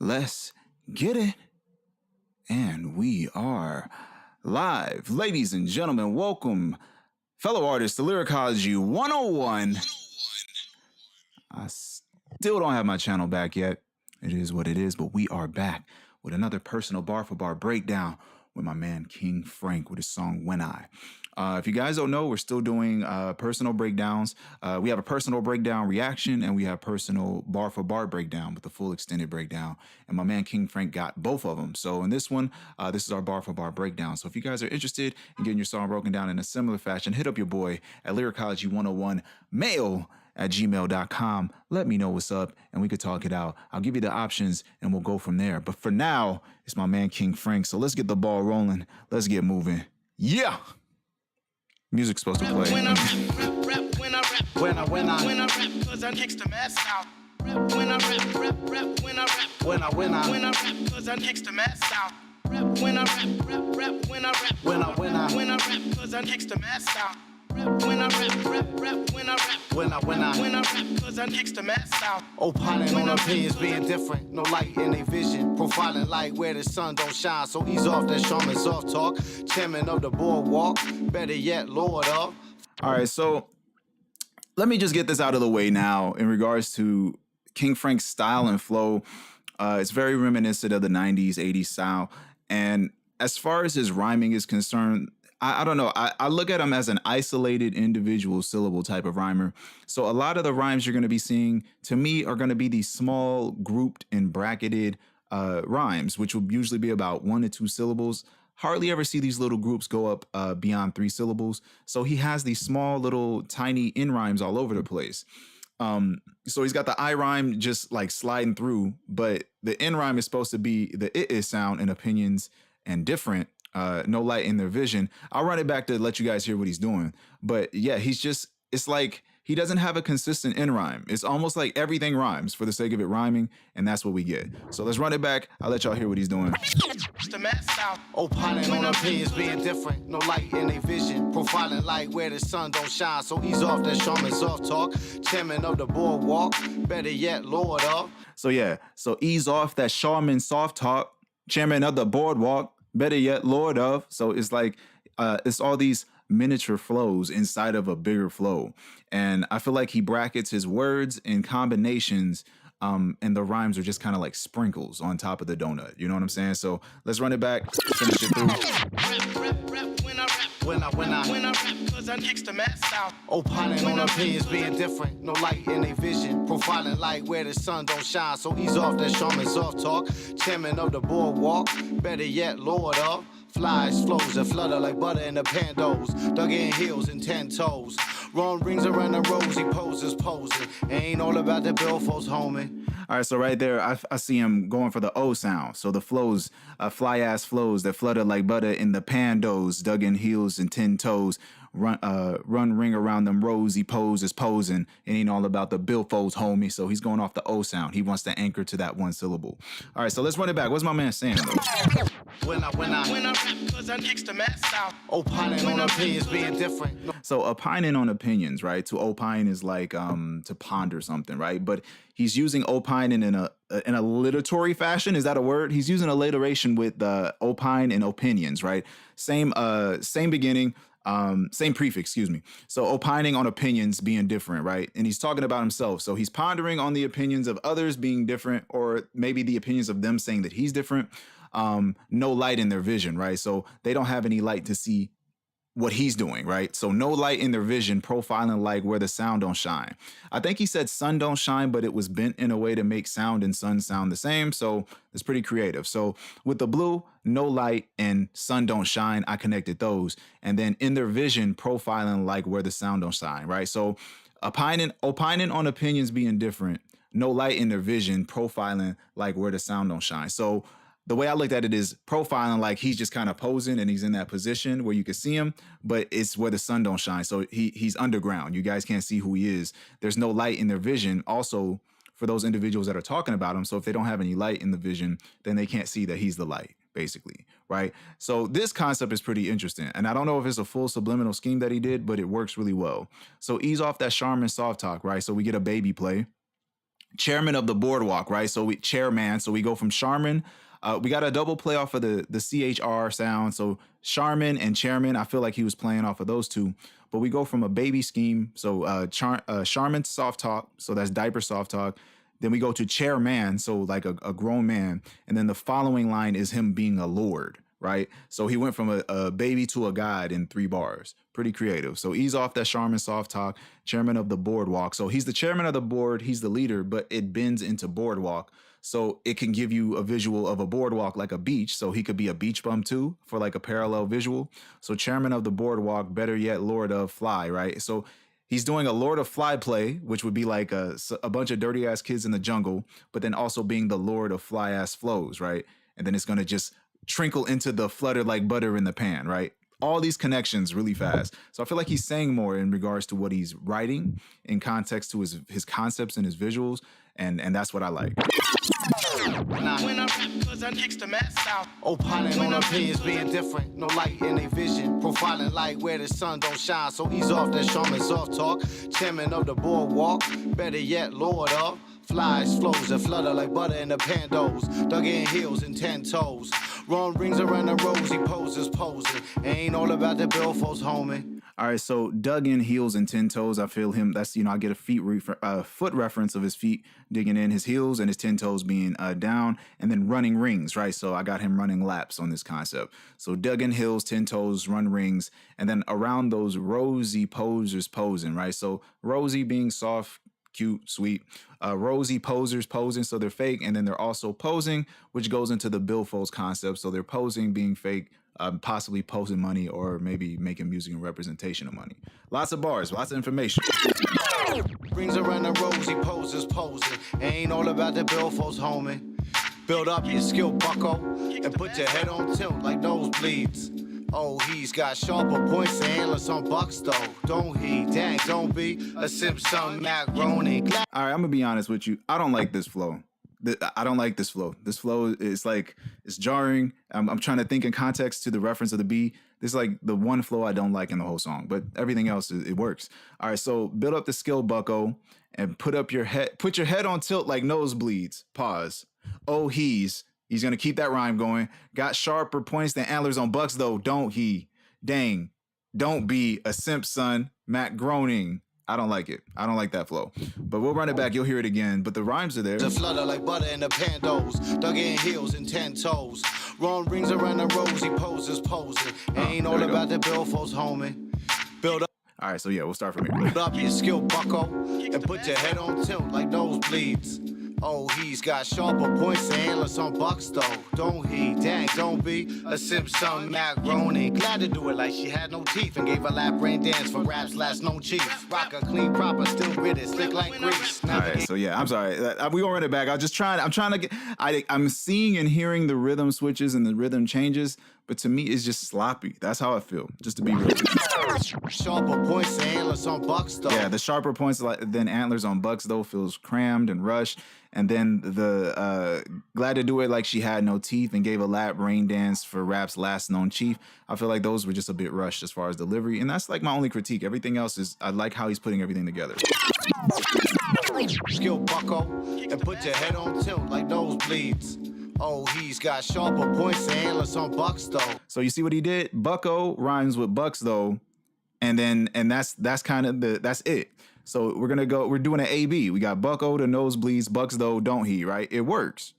Let's get it. And we are live. Ladies and gentlemen, welcome, fellow artists, to Lyricology 101. I still don't have my channel back yet. It is what it is, but we are back with another personal bar for bar breakdown with my man King Franck with his song When I. If you guys don't know, we're still doing personal breakdowns. We have a personal breakdown reaction and we have personal bar for bar breakdown with the full extended breakdown. And my man King Franck got both of them. So in this one, this is our bar for bar breakdown. So if you guys are interested in getting your song broken down in a similar fashion, hit up your boy at lyricology101mail@gmail.com. Let me know what's up and we could talk it out. I'll give you the options and we'll go from there. But for now, it's my man King Franck. So let's get the ball rolling. Let's get moving. Yeah. Music's supposed to play. When I rap, cause I kicks the mess out. When I rap, when I rap, cause I kicks the mess out. When I rap, when I rap, cause I kicks the mess out. When I rap, cause I kicks the mess out. Opining on opinions being different, no light in their vision. Profiling light where the sun don't shine, so ease off that Charmin Soft-Talk. Chairman of the boardwalk, better yet, Lord of. All right, so let me just get this out of the way now in regards to King Franck's style and flow. It's very reminiscent of the 90s, 80s style. And as far as his rhyming is concerned, I don't know. I look at him as an isolated individual syllable type of rhymer. So a lot of the rhymes you're going to be seeing, to me, are going to be these small grouped and bracketed rhymes, which will usually be about 1 to 2 syllables. Hardly ever see these little groups go up beyond 3 syllables. So he has these small little tiny in rhymes all over the place. So he's got the I rhyme just like sliding through, but the in rhyme is supposed to be the it is sound and opinions and different. No light in their vision. I'll run it back to let you guys hear what he's doing. But yeah, it's like he doesn't have a consistent in rhyme. It's almost like everything rhymes for the sake of it rhyming, and that's what we get. So let's run it back. I'll let y'all hear what he's doing. The mess out. Opining on opinions being different, no light in their vision. Profiling light where the sun don't shine, so ease off that Charmin Soft-Talk. Chairman of the boardwalk, better yet, Lord of. So yeah, so ease off that Charmin Soft-Talk. Chairman of the boardwalk. Better yet, Lord of. So it's like, it's all these miniature flows inside of a bigger flow. And I feel like he brackets his words in combinations, and the rhymes are just kind of like sprinkles on top of the donut. You know what I'm saying? So let's run it back, finish it through. When I rap, cause I kicks the mess out. Opining on opinions being different, no light in their vision. Profiling light where the sun don't shine, so ease off that Charmin Soft-Talk. Chairman of the boardwalk, better yet, Lord of. Flies, flows, and flutter like butter in the pandos. Dug in heels and 10 toes. Run rings around the rosy poses posing. Ain't all about the billfolds, homie. All right, so right there, I see him going for the O sound. So the flows, fly-ass flows that flutter like butter in the pandos, dug in heels and 10 toes. Run ring around them rosy poses posing. It ain't all about the billfolds, homie. So he's going off the O sound. He wants to anchor to that one syllable. All right, so let's run it back. What's my man saying, though? When I rap, cause I kicks the mess out. Opining on opinions being different. So opining on opinions, right? To opine is like to ponder something, right? But he's using opining in a alliteratory fashion. Is that a word? He's using alliteration with opine and opinions, right? Same beginning. Same prefix, excuse me. So opining on opinions being different, right? And he's talking about himself. So he's pondering on the opinions of others being different, or maybe the opinions of them saying that he's different. No light in their vision, right? So they don't have any light to see what he's doing, right? So no light in their vision, profiling like where the sound don't shine. I think he said sun don't shine, but it was bent in a way to make sound and sun sound the same. So it's pretty creative. So with the blue, no light and sun don't shine, I connected those. And then in their vision, profiling like where the sound don't shine, right? So opining on opinions being different, no light in their vision, profiling like where the sound don't shine. So the way I looked at it is profiling like he's just kind of posing and he's in that position where you can see him, but it's where the sun don't shine. So he's underground. You guys can't see who he is. There's no light in their vision. Also, for those individuals that are talking about him. So if they don't have any light in the vision, then they can't see that he's the light, basically, right? So this concept is pretty interesting. And I don't know if it's a full subliminal scheme that he did, but it works really well. So ease off that Charmin Soft-Talk, right? So we get a baby play. chairman of the boardwalk, right? So we chairman. So we go from Charmin. We got a double play off of the CHR sound. So Charmin and chairman. I feel like he was playing off of those two. But we go from a baby scheme. So Charmin Soft-Talk. So that's diaper Soft-Talk. Then we go to chairman. So like a grown man. And then the following line is him being a lord, right? So he went from a baby to a god in 3 bars. Pretty creative. So ease off that Charmin Soft-Talk, chairman of the boardwalk. So he's the chairman of the board, he's the leader, but it bends into boardwalk. So it can give you a visual of a boardwalk like a beach. So he could be a beach bum too for like a parallel visual. So chairman of the boardwalk, better yet, lord of fly, right? So he's doing a Lord of Fly play, which would be like a bunch of dirty ass kids in the jungle, but then also being the Lord of fly ass flows, right? And then it's going to just trickle into the flutter like butter in the pan, right? All these connections really fast. So I feel like he's saying more in regards to what he's writing in context to his concepts and his visuals. And that's what I like. When I rap, cause I'm next to mass out. Opining on opinions being different, no light in a vision. Profiling light where the sun don't shine, so ease off that Charmin Soft-Talk. Chairman of the boardwalk, better yet, lord of flies, flows, and flutter like butter in the pandos. Dug in heels and 10 toes. Run rings around the rosy poses posing. Ain't all about the billfolds, homie. All right, so dug in heels and 10 toes. I feel him. That's, I get a foot reference of his feet digging in, his heels and his 10 toes being down, and then running rings, right? So I got him running laps on this concept. So dug in heels, 10 toes, run rings, and then around those rosy posers posing, right? So rosy being soft, cute, sweet. Rosy posers posing, so they're fake, and then they're also posing, which goes into the billfolds concept. So they're posing, being fake, possibly posing money, or maybe making music and representation of money. Lots of bars, lots of information. Rings around the rosy poses posing. Ain't all about the billfolds, homie. Build up your skill, Bucko, and put your head on tilt like nosebleeds. Oh, he's got sharper points and antlers on Bucks, though. Don't he? Dang, don't be a Simp, son, Groening. All right, I'm gonna be honest with you. I don't like this flow. I don't like this flow. This flow is like, it's jarring. I'm trying to think in context to the reference of the B. This is like the one flow I don't like in the whole song, but everything else, it works. All right, so build up the skill, Bucko, and put your head on tilt like nosebleeds. Pause. Oh, he's gonna keep that rhyme going. Got sharper points than antlers on Bucks, though, don't he? Dang, don't be a Simp, son, Groening. I don't like it. I don't like that flow. But we'll run it back. You'll hear it again. But the rhymes are there. The flutter like butter in the pandos. Dug in heels and 10 toes. Run rings around the rosy poses posing. Ain't all about the billfolds, homie. Build up. All right, so yeah, we'll start from here. Build up your skill, Bucko, and put your head on tilt like nosebleeds. Oh, he's got sharper points and antlers on Bucks, though. Don't he? Dang, don't be a Simp, son, Groening. Glad to do it like she had no teeth and gave a lap brain dance for rap's last known Chief-Rocka, clean, proper, still gritted, slick like grease. All right, so yeah, I'm sorry. We gonna run it back. I'm trying to get. I'm seeing and hearing the rhythm switches and the rhythm changes, but to me, it's just sloppy. That's how I feel. Just to be real. Sharper points and antlers on Bucks, though. Yeah, the sharper points than antlers on Bucks, though, feels crammed and rushed. And then the glad to do it like she had no teeth and gave a lap rain dance for rap's last known chief. I feel like those were just a bit rushed as far as delivery. And that's like my only critique. Everything else is, I like how he's putting everything together. Skill, Bucko, and put your head on tilt like nosebleeds. Oh, he's got sharper points and antlers on Bucks, though. So you see what he did? Bucko rhymes with Bucks, though. And that's kind of that's it. So we're doing an A-B. We got Bucko to nosebleeds, Bucks, though, don't he, right? It works.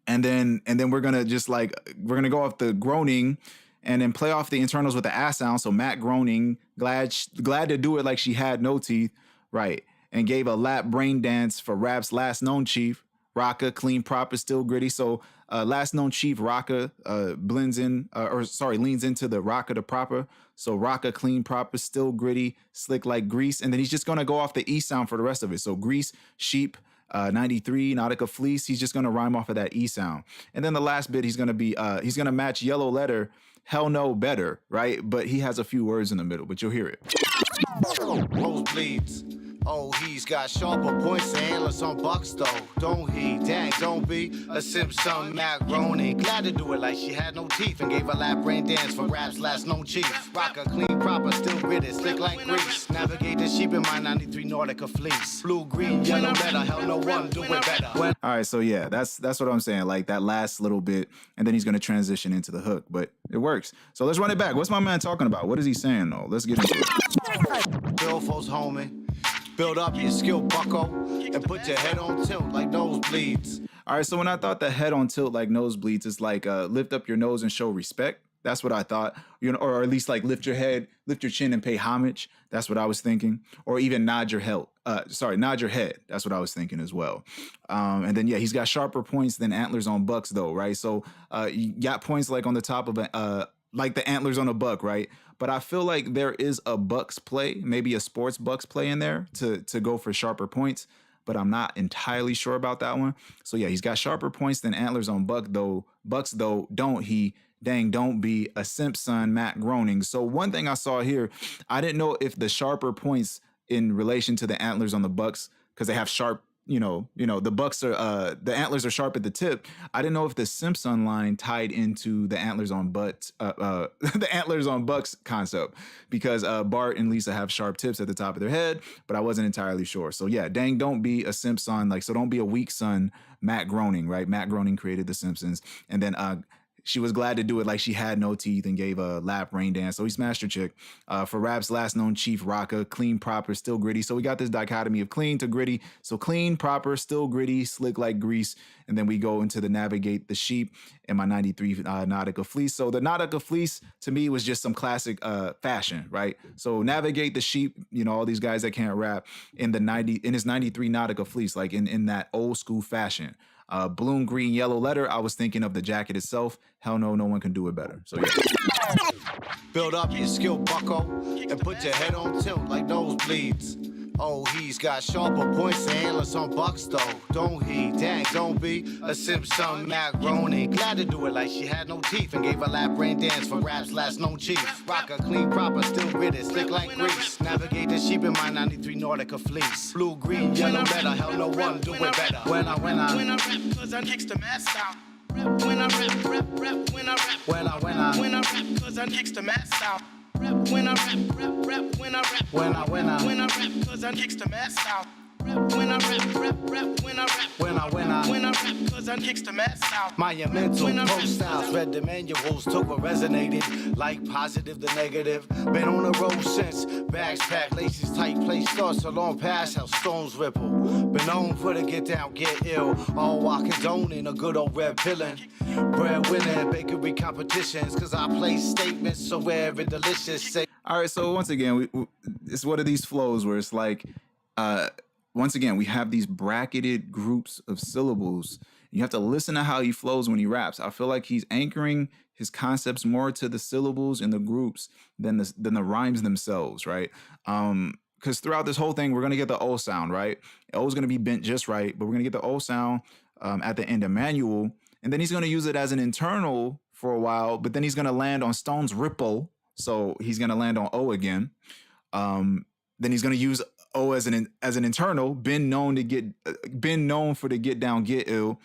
And then we're gonna go off the groaning and then play off the internals with the ass sound. So Groening, glad to do it like she had no teeth, right? And gave a lap brain dance for rap's last known Chief-Rocka, clean, proper, still gritty. So last known Chief-Rocka leans into the Rocka to proper. So Rocka, clean, proper, still gritty, slick like grease. And then he's just gonna go off the E sound for the rest of it. So grease, sheep, 93, Nautica Fleece. He's just gonna rhyme off of that E sound. And then the last bit, he's gonna match Yellow Letter, Hell No Better, right? But he has a few words in the middle, but you'll hear it. Nosebleeds. Oh, he's got sharper points and antlers on bucks though. Don't he? Dang, don't be a Simp, son, Groening. Glad to do it like she had no teeth and gave a lap rain dance for rap's last known Chief-Rocka, clean, proper, still gritted, slick like grease. Navigate the sheep in my 93 Nautica Fleece. Blue, green, yellow letter, hell no one do it better. All right, so yeah, that's what I'm saying. Like that last little bit, and then he's gonna transition into the hook, but it works. So let's run it back. What's my man talking about? What is he saying though? Let's get into it. Billfolds, homie. Build up your skill, Bucko, and put your head on tilt like nosebleeds. All right, so when I thought the head on tilt like nosebleeds, it's like lift up your nose and show respect. That's what I thought, you know, or at least like lift your head, lift your chin and pay homage. That's what I was thinking. Or even nod your head. Nod your head. That's what I was thinking as well. And then, yeah, he's got sharper points than antlers on bucks though, right? So you got points like on the top of like the antlers on a buck, right? But I feel like there is a bucks play, maybe a sports bucks play in there to go for sharper points, but I'm not entirely sure about that one. So yeah, he's got sharper points than antlers on bucks though, don't he? Dang, don't be a Simp, son, Groening. So one thing I saw here, I didn't know if the sharper points in relation to the antlers on the bucks, because they have sharp, you know, the bucks are, the antlers are sharp at the tip. I didn't know if the Simp, son line tied into the antlers on the antlers on bucks concept, because Bart and Lisa have sharp tips at the top of their head, but I wasn't entirely sure. So yeah, dang, don't be a Simp, son, like, so don't be a weak son, Groening, right? Groening created The Simpsons, and then she was glad to do it like she had no teeth and gave a lap rain dance. So he smashed her chick. For rap's last known Chief-Rocka, clean, proper, still gritty. So we got this dichotomy of clean to gritty. So clean, proper, still gritty, slick like grease. And then we go into the navigate the sheep in my 93 Nautica Fleece. So the Nautica Fleece to me was just some classic fashion, right? So navigate the sheep, you know, all these guys that can't rap in his 93 Nautica Fleece, like in that old school fashion. Bloom, green, yellow letter. I was thinking of the jacket itself. Hell no, no one can do it better. So yeah. Build up your skill, Bucko, and put your head on tilt like nosebleeds. Oh, he's got sharper points and antlers on bucks though, don't he? Dang, don't be a Simp, son, Groening. Glad to do it like she had no teeth and gave a lap rain dance for rap's last known Chief-Rocka, clean, proper, still gritted, slick like grease. Navigate the sheep in my 93 Nautica Fleece. Blue, green, yellow letter, hell no one do it better. When I rap, cause I kicks the mask out. When I rap, when I rap, cause I kicks the mask out. When I rap, when I rap, cause I kicks the mask out. When I rap, cause I kicks the mask out. Monumental-Pro styles, read the manuals, took what resonated, like positive to negative. Been on the road since, bags packed, laces tight, place starts along past how stones ripple. Been known for the get down, get ill, all while condoning a good old red pillin'. Breadwinner, bakery competitions, cause I play statements so rare and delicious. Say, all right, so once again, it's one of these flows where it's like, once again, we have these bracketed groups of syllables. You have to listen to how he flows when he raps. I feel like he's anchoring his concepts more to the syllables and the groups than the rhymes themselves, right? Because throughout this whole thing, we're gonna get the O sound, right? O is gonna be bent just right, but we're gonna get the O sound at the end of manual, and then he's gonna use it as an internal for a while, but then he's gonna land on Stone's ripple, so he's gonna land on O again. Then he's gonna use O as an internal, been known for the get down, get ill,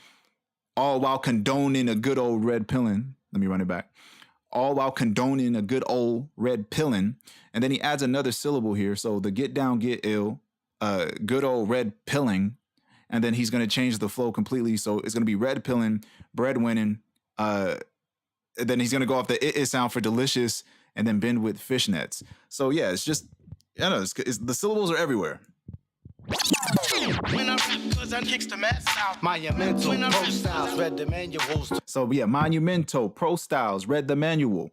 all while condoning a good old red pillin'. Let me run it back. All while condoning a good old red pillin'. And then he adds another syllable here. So the get down, get ill, good old red pilling. And then he's going to change the flow completely. So it's going to be red pillin', bread winning. Then he's going to go off the it sound for delicious and then bend with fishnets. So yeah, it's just, I know, the syllables are everywhere. When I rap, cause I kicks the mask out. Monumental-Pro styles, read the manuals. So yeah, Monumental-Pro styles, read the manual.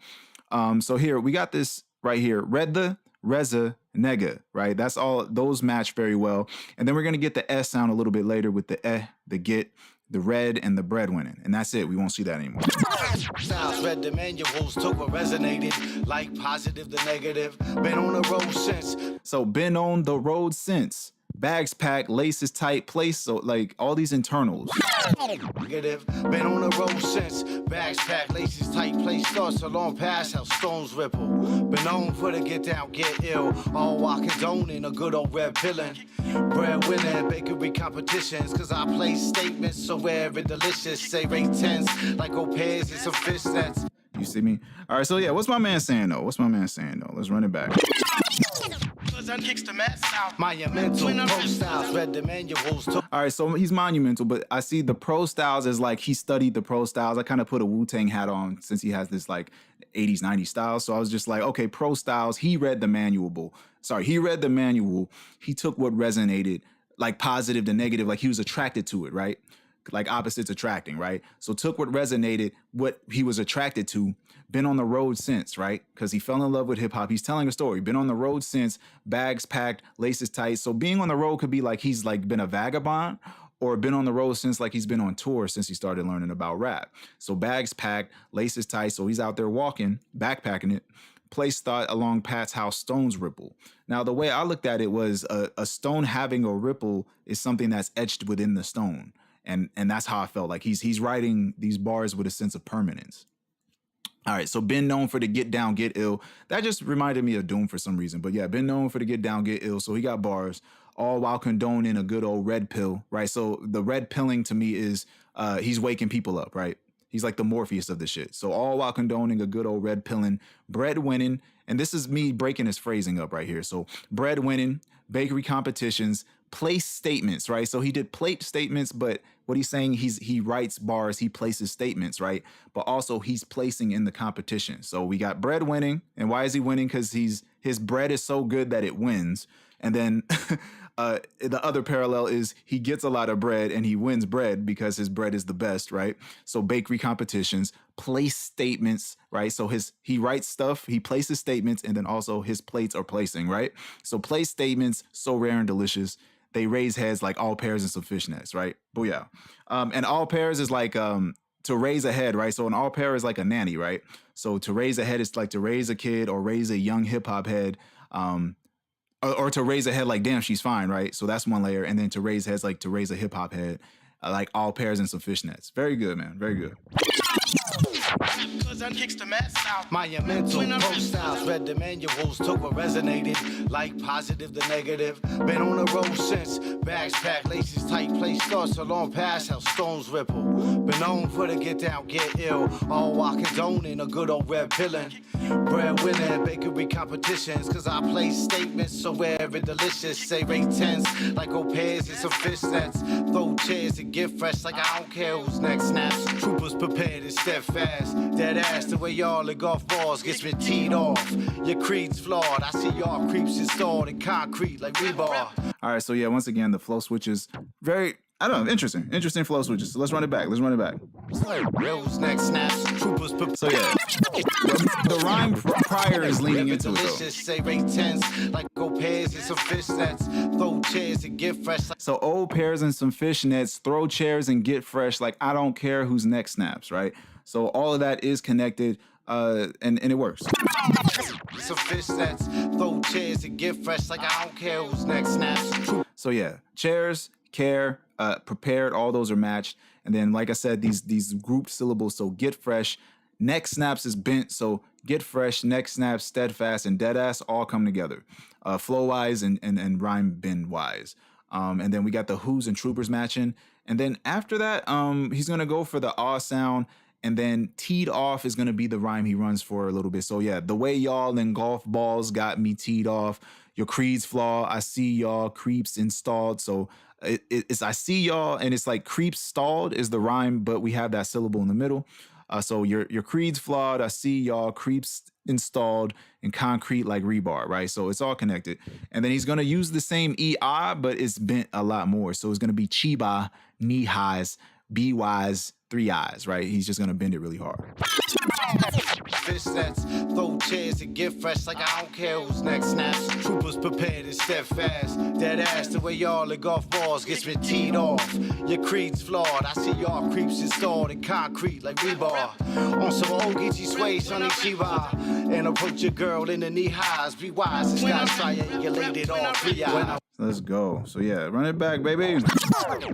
So here, we got this right here. Read the, reza, nega, right? That's all, those match very well. And then we're going to get the S sound a little bit later with the the get, the red, and the bread winning. And that's it. We won't see that anymore. Styles, read the manuals, took what resonated, like positive to negative. Been on the road since. So been on the road since. bags packed, laces tight, place, so like all these internals. Negative, been on the road since. Bags packed, laces tight, place starts along past how stones ripple. Been known for the get down, get ill. All while condoning a good old red pillin'. Bread winning, bakery competitions. Cause I play statements so rare and delicious. Say rate tens like au pairs and some fishnets. You see me? All right, so yeah, what's my man saying though? Let's run it back. Monumental-Pro styles, read the manuals. All right, so he's monumental, but I see the pro styles as like he studied the pro styles. I kind of put a Wu-Tang hat on since he has this like 80s, 90s style. So I was just like, okay, pro styles. He read the manual. He took what resonated, like positive to negative, like he was attracted to it, right? Like opposites attracting, right? So took what resonated, what he was attracted to, been on the road since, right? Because he fell in love with hip hop. He's telling a story. Been on the road since, bags packed, laces tight. So being on the road could be like he's like been a vagabond, or been on the road since like he's been on tour since he started learning about rap. So bags packed, laces tight. So he's out there walking, backpacking it. Place thought along Pat's house, stones ripple. Now, the way I looked at it was a stone having a ripple is something that's etched within the stone. And that's how I felt. Like he's writing these bars with a sense of permanence. All right, so been known for the get down, get ill. That just reminded me of Doom for some reason. But yeah, been known for the get down, get ill. So he got bars, all while condoning a good old red pill, right? So the red pilling to me is he's waking people up, right? He's like the Morpheus of the shit. So all while condoning a good old red pilling, bread winning, and this is me breaking his phrasing up right here. So bread winning, bakery competitions, place statements, right? So he did plate statements, but what he's saying, he writes bars, he places statements, right? But also he's placing in the competition. So we got bread winning, and why is he winning? Because his bread is so good that it wins. And then the other parallel is he gets a lot of bread and he wins bread because his bread is the best, right? So bakery competitions, place statements, right? So he writes stuff, he places statements, and then also his plates are placing, right? So place statements, so rare and delicious. They raise heads like all pairs and some fishnets, right? Booyah. And all pairs is like to raise a head, right? So an all pair is like a nanny, right? So to raise a head is like to raise a kid or raise a young hip hop head. Or to raise a head like, damn, she's fine, right? So that's one layer. And then to raise heads like to raise a hip hop head, like all pairs and some fishnets. Very good, man. Very good. Monumental-Pro styles, read the manuals, took what resonated, like positive to negative. Been on the road since, bags packed, laces tight, place starts along past how stones ripple. Been known for the get down, get ill, all while condoning a good old red pillin'. Bread winning, bakery competitions, cause I play statements so rare and delicious. Say rate tens like au pairs and some fishnets. Throw chairs and get fresh like I don't care who's next snaps. Troopers prepared and steadfast. Dead ass the way y'all in golf balls gets me teed off. Your creed's flawed. I see y'all creeps installed in concrete like rebar. All right, so yeah, once again, the flow switches very, I don't know, interesting flow switches. So let's run it back. Rose neck snaps, troopers prepared. So yeah, the rhyme prior is leaning into it though. Say rate tens like old pairs and some fishnets. Throw chairs and get fresh. So old pairs and some fishnets, throw chairs and get fresh. Like I don't care whose neck snaps, right? So all of that is connected, and it works. Some fishnets, throw chairs and get fresh. Like I don't care whose neck snaps. So yeah, chairs, care, prepared, all those are matched. And then, like I said, these grouped syllables. So get fresh, neck snaps is bent. So get fresh, neck snaps, steadfast, and deadass all come together, flow wise and rhyme bend wise. And then we got the who's and troopers matching. And then after that, he's gonna go for the ah sound. And then teed off is going to be the rhyme he runs for a little bit. So yeah, the way y'all in golf balls got me teed off. Your creed's flaw. I see y'all creeps installed. So it's I see y'all, and it's like creeps stalled is the rhyme, but we have that syllable in the middle. So your creed's flawed. I see y'all creeps installed in concrete like rebar, right? So it's all connected. And then he's going to use the same EI, but it's bent a lot more. So it's going to be chiba, knee highs, B-wise, 3 eyes, right? He's just gonna bend it really hard. Fishnets, throw chairs and get fresh like I don't care who's next snaps. Troopers prepared and steadfast. Dead ass the way y'all in golf balls gets me teed off. Your creed's flawed. I see y'all creeps installed in concrete like rebar. On some old Geechee sway, Sonny Shiva. And approach your girl in the knee highs. Be wise and stop triangulated all 3 eyes. Let's go. So yeah, run it back, baby.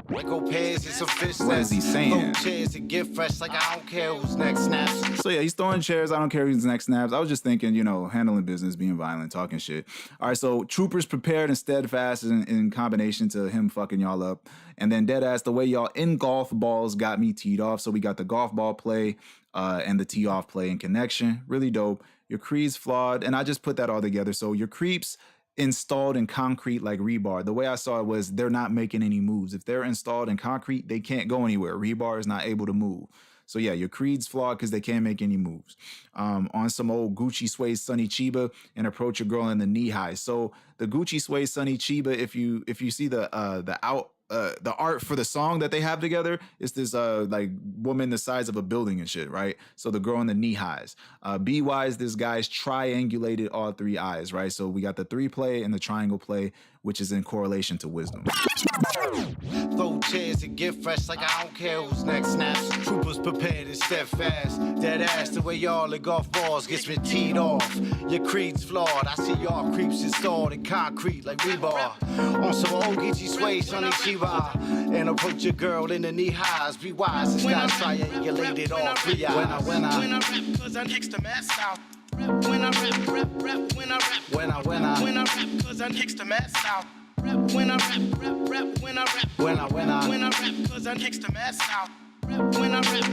Go pairs and some fish What is he saying? Throw chairs and get fresh like I don't care who's next snaps. So yeah, he's throwing chairs. I don't care who's next snaps. I was just thinking, handling business, being violent, talking shit. All right, so troopers prepared and steadfast in combination to him fucking y'all up. And then deadass, the way y'all in golf balls got me teed off. So we got the golf ball play and the tee off play in connection. Really dope. Your creed's flawed. And I just put that all together. So your creeps installed in concrete like rebar. The way I saw it was they're not making any moves. If they're installed in concrete, they can't go anywhere. Rebar is not able to move. So yeah, your creed's flawed because they can't make any moves. On some old Gucci Suede Sunny Chiba and approach your girl in the knee high. So the Gucci Suede Sunny Chiba, if you see the art for the song that they have together, it's this like woman the size of a building and shit, right? So the girl in the knee highs. B-wise, this guy's triangulated all three eyes, right? So we got the 3 play and the triangle play, which is in correlation to wisdom. Throw chairs and get fresh like I don't care who's next snaps. Troopers prepared and steadfast. Dead ass the way y'all in golf balls gets me teed off. Your creed's flawed. I see y'all creeps installed in concrete like rebar. On some old Gucci Suede Sunny Chiba. And approach your girl in the knee highs. Be wise, this guy's triangulated all 3 eyes. When I rap, cause I kicks the mask out. When I rap, when I rap. When I rap, cause I kicks the mask out. When I rap, when I rap. When I rap, cause I kicks the mask out. When I rap,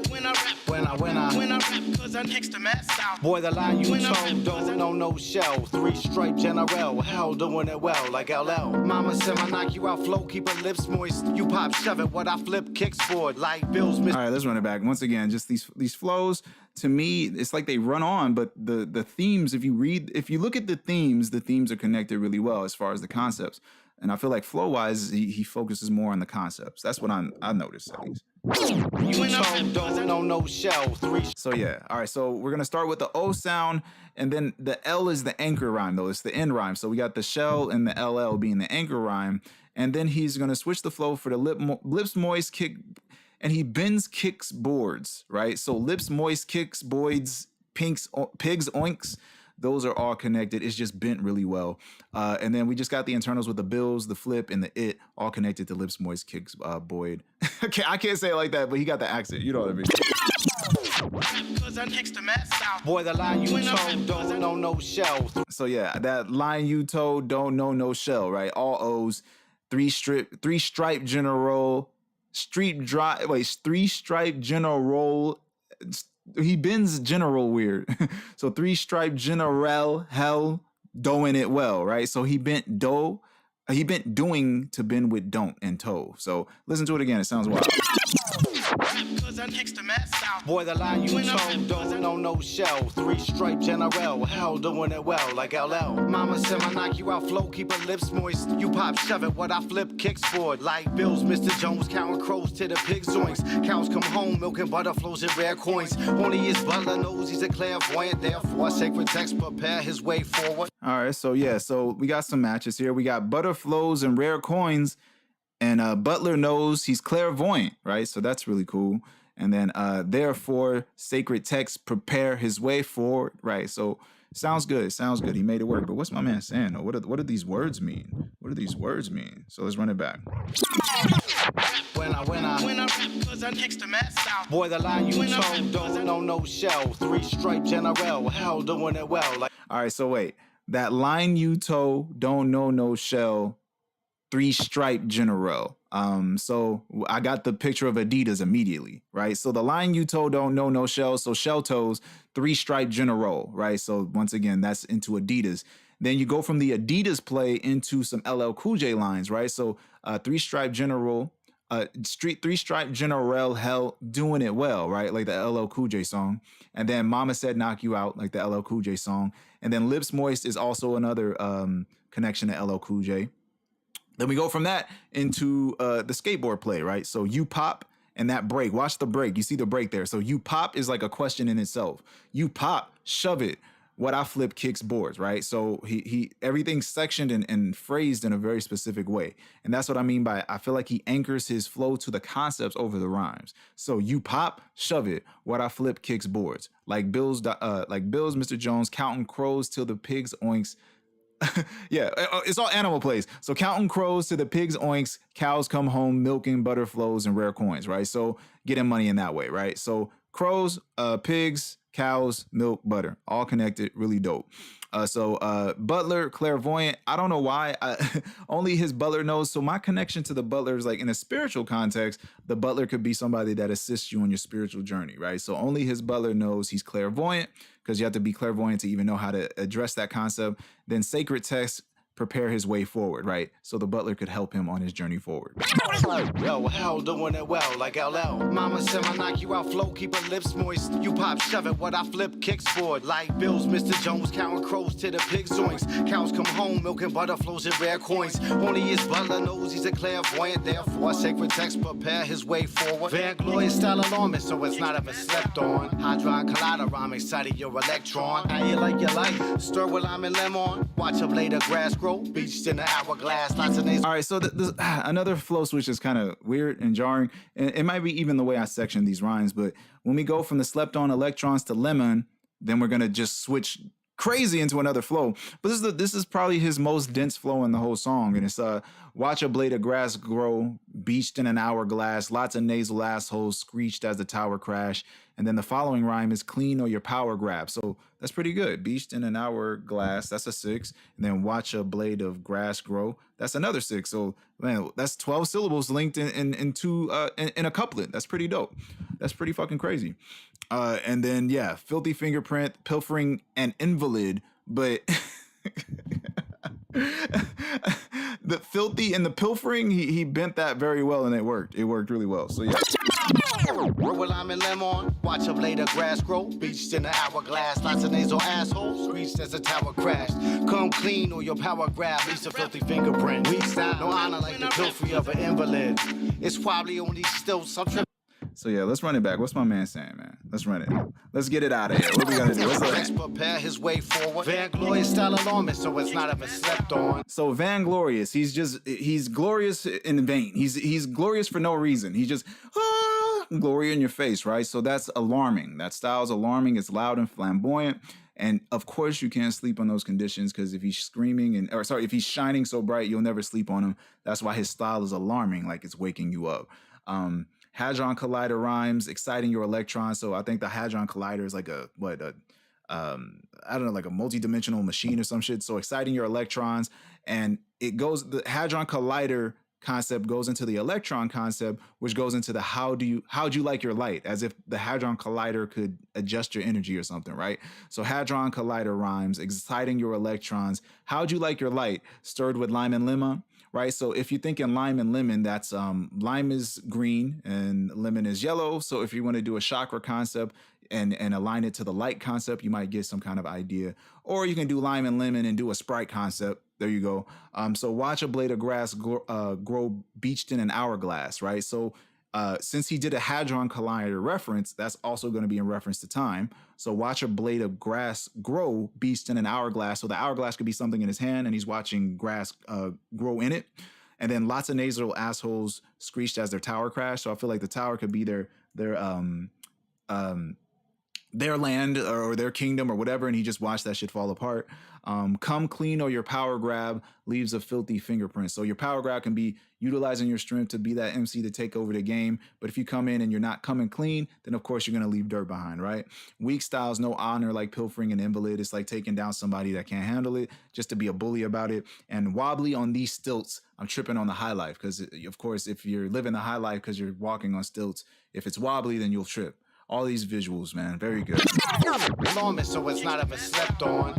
when I rap. When I rap, cause I kicks the mask out. Boy, the line you told don't know no shell. 3-stripe general, hell doing it well like LL. Mama said I knock you out, flow, keep her lips moist. You pop shove it, what I flip kickboard like Bill's. All right, let's run it back once again. Just these flows. To me, it's like they run on, but the themes. If you look at the themes are connected really well as far as the concepts. And I feel like flow wise, he focuses more on the concepts. That's what I've noticed at least. You don't know no shell. 3. So yeah, all right. So we're gonna start with the O sound, and then the L is the anchor rhyme, though. It's the end rhyme. So we got the shell and the LL being the anchor rhyme, and then he's gonna switch the flow for the lips moist kick, and he bends kicks boards, right? So lips moist kicks boys, pigs oinks. Those are all connected. It's just bent really well. And then we just got the internals with the bills, the flip, and the it, all connected to lips moist kicks Boyd. I can't say it like that, but he got the accent. You know what I mean? Boy, the line you told don't know no shell. So yeah, that line you told don't know no shell, right? All O's, 3-stripe general, 3-stripe general. He bends general weird. So 3-stripe general hell doing it well, right? So he bent doing to bend with don't and toe. So listen to it again. It sounds wild. Boy, the line you told don't know no shell. 3-stripe general, hell doing it well like LL. Mama said I knock you out, flow, keep her lips moist. You pop shove it, what I flip kickboard like Bills. Mr. Jones counting crows to the pig joints. Cows come home, milk and butter flows and rare coins. Only his butler knows he's a clairvoyant. Therefore, sacred text prepare his way forward. All right, so yeah, so we got some matches here. We got butter flows and rare coins. And Butler knows he's clairvoyant, right? So that's really cool. And then therefore, sacred text prepare his way forward, right? So sounds good. Sounds good. He made it work. But what's my man saying? Though? What do these words mean? What do these words mean? So let's run it back. When I rap, cause I kicks the mask out. Boy, the line you told don't know no shell. 3-stripe general, hell doing it well. Like. All right, so wait. That line you told don't know no shell. 3-stripe general. So I got the picture of Adidas immediately, right? So the line you told don't know no shell. So shell toes, 3-stripe general, right? So once again, that's into Adidas. Then you go from the Adidas play into some LL Cool J lines, right? So 3-stripe general, 3-stripe general, hell doing it well, right? Like the LL Cool J song. And then Mama Said Knock You Out, like the LL Cool J song. And then Lips Moist is also another connection to LL Cool J. Then we go from that into the skateboard play, right? So you pop and that break. Watch the break. You see the break there. So you pop is like a question in itself. You pop, shove it. What I flip kicks boards, right? So he everything's sectioned and phrased in a very specific way. And that's what I mean by I feel like he anchors his flow to the concepts over the rhymes. So you pop, shove it. What I flip kicks boards. Like Bill's Mr. Jones counting crows till the pigs oinks. Yeah, it's all animal plays. So counting crows to the pigs oinks, cows come home, milking, butter flows, and rare coins, right? So getting money in that way, right? So crows, pigs, cows, milk, butter, all connected, really dope. Butler, clairvoyant. I don't know why. Only his butler knows. So my connection to the butler is like in a spiritual context, the butler could be somebody that assists you on your spiritual journey, right? So only his butler knows. He's clairvoyant because you have to be clairvoyant to even know how to address that concept. Then sacred text prepare his way forward, right? So the butler could help him on his journey forward. Yo, hell doing it well, like LL. Mama said I knock you out, flow, keep her lips moist. You pop, shove it, what I flip, kicks for it. Like Bills, Mr. Jones, counting crows to the pig zoinks. Cows come home, milk and butter flows and rare coins. Only his butler knows he's a clairvoyant, therefore sacred text prepare his way forward. Van glorious style alarmist, so it's not ever slept on. Hydron collider rhyme, excited your electron. How you like your life? Stir with lime and lemon. Watch a blade of grass grow, beached in the hourglass, lots of names. All right, so another flow switch is kind of weird and jarring. And it might be even the way I section these rhymes, but when we go from the slept on electrons to lemon, then we're gonna just switch crazy into another flow. But this is probably his most dense flow in the whole song. And it's watch a blade of grass grow, beached in an hourglass, lots of nasal assholes screeched as the tower crash. And then the following rhyme is clean or your power grab. So that's pretty good. Beached in an hourglass, that's a 6. And then watch a blade of grass grow, that's another 6. So man, that's 12 syllables linked in a couplet. That's pretty dope. That's pretty fucking crazy. And then yeah, filthy fingerprint, pilfering, and invalid, but the filthy and the pilfering, he bent that very well, and it worked. It worked really well. So yeah. Roll lime and lemon, watch a blade of grass grow, beached in the hourglass, lots of nasal assholes, screeched as a tower crashed. Come clean or your power grab, leaves a filthy fingerprint. Weak style, no honor like the pilfery of an invalid. It's probably only still some trip. So yeah, let's run it back. What's my man saying, man? Let's run it. Let's get it out of here. What we gonna do? Let's prepare his way forward. Van glorious style alarmist, so it's not ever slept on. So vainglorious, he's glorious in vain. He's glorious for no reason. He just glory in your face, right? So that's alarming. That style's alarming. It's loud and flamboyant. And of course you can't sleep on those conditions, because if he's screaming if he's shining so bright, you'll never sleep on him. That's why his style is alarming, like it's waking you up. Hadron Collider rhymes, exciting your electrons. So I think the Hadron Collider is like I don't know, like a multi-dimensional machine or some shit. So exciting your electrons, and the Hadron Collider concept goes into the electron concept, which goes into the how'd you like your light, as if the Hadron Collider could adjust your energy or something, right? So Hadron Collider rhymes, exciting your electrons. How'd you like your light? Stirred with lime and lemon. Right, so if you think in lime and lemon, that's lime is green and lemon is yellow. So if you want to do a chakra concept and align it to the light concept, you might get some kind of idea. Or you can do lime and lemon and do a sprite concept. There you go. So watch a blade of grass grow beached in an hourglass, right? So since he did a Hadron Collider reference, that's also going to be in reference to time. So watch a blade of grass grow beached in an hourglass. So the hourglass could be something in his hand, and he's watching grass grow in it. And then lots of nasal assholes screeched as their tower crashed. So I feel like the tower could be their land or their kingdom or whatever, and he just watched that shit fall apart. Come clean or your power grab leaves a filthy fingerprint. So your power grab can be utilizing your strength to be that MC to take over the game. But if you come in and you're not coming clean, then of course you're going to leave dirt behind, right? Weak styles, no honor, like pilfering and invalid. It's like taking down somebody that can't handle it just to be a bully about it. And wobbly on these stilts, I'm tripping on the high life, because of course, if you're living the high life because you're walking on stilts, if it's wobbly, then you'll trip. All these visuals, man, very good. So it's not ever slept on.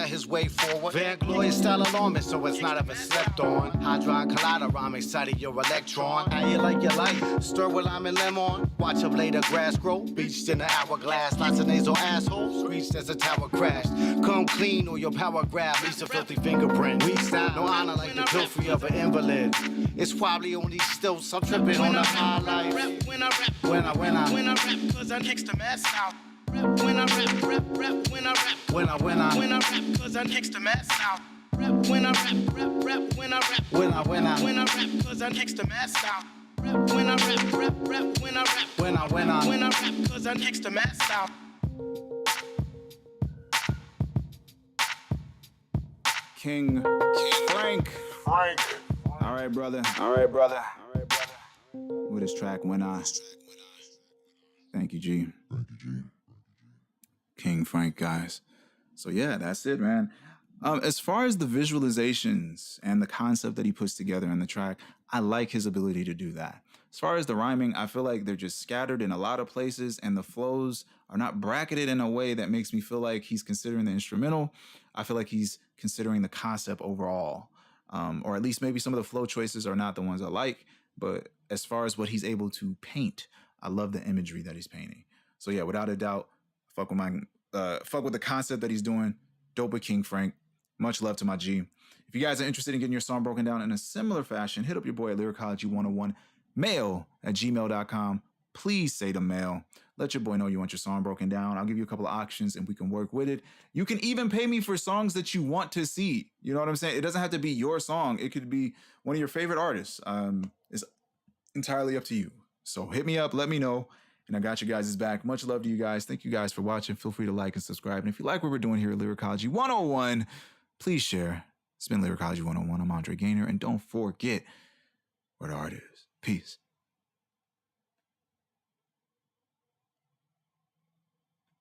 His way forward. Van glorious style alarmist, so it's not ever slept on. Hadron Collider rhyme, excited your electron. How you like your light? Stir with lime and lemon. Watch a blade of grass grow, beached in the hourglass. Lots of nasal assholes, screeched as a tower crashed. Come clean or your power grab leaves a filthy fingerprint. Weak style, no honor like the pilfery of an invalid. It's probably only still some tripping on the high life. When I rap, cause I kicks the mess out. When I rap, when I rap, cause I kicks the mess out. When I rap, when I rap, cause I kicks the mess out. When I rap, cause I kicks the mess out. King Franck. All right, brother. With his track When I. Thank you, G. King Franck, guys. So yeah, that's it, man. As far as the visualizations and the concept that he puts together in the track, I like his ability to do that. As far as the rhyming, I feel like they're just scattered in a lot of places, and the flows are not bracketed in a way that makes me feel like he's considering the instrumental. I feel like he's considering the concept overall, or at least maybe some of the flow choices are not the ones I like. But as far as what he's able to paint, I love the imagery that he's painting. So yeah, without a doubt, fuck with the concept that he's doing. Dope with King Franck. Much love to my G. If you guys are interested in getting your song broken down in a similar fashion, hit up your boy at lyricology101mail@gmail.com. Please say the mail. Let your boy know you want your song broken down. I'll give you a couple of options and we can work with it. You can even pay me for songs that you want to see. You know what I'm saying? It doesn't have to be your song. It could be one of your favorite artists. It's entirely up to you. So hit me up. Let me know. And I got you guys' back. Much love to you guys. Thank you guys for watching. Feel free to like and subscribe. And if you like what we're doing here at Lyricology 101, please share. It's been Lyricology 101. I'm Andre Gaynor. And don't forget where the art is. Peace.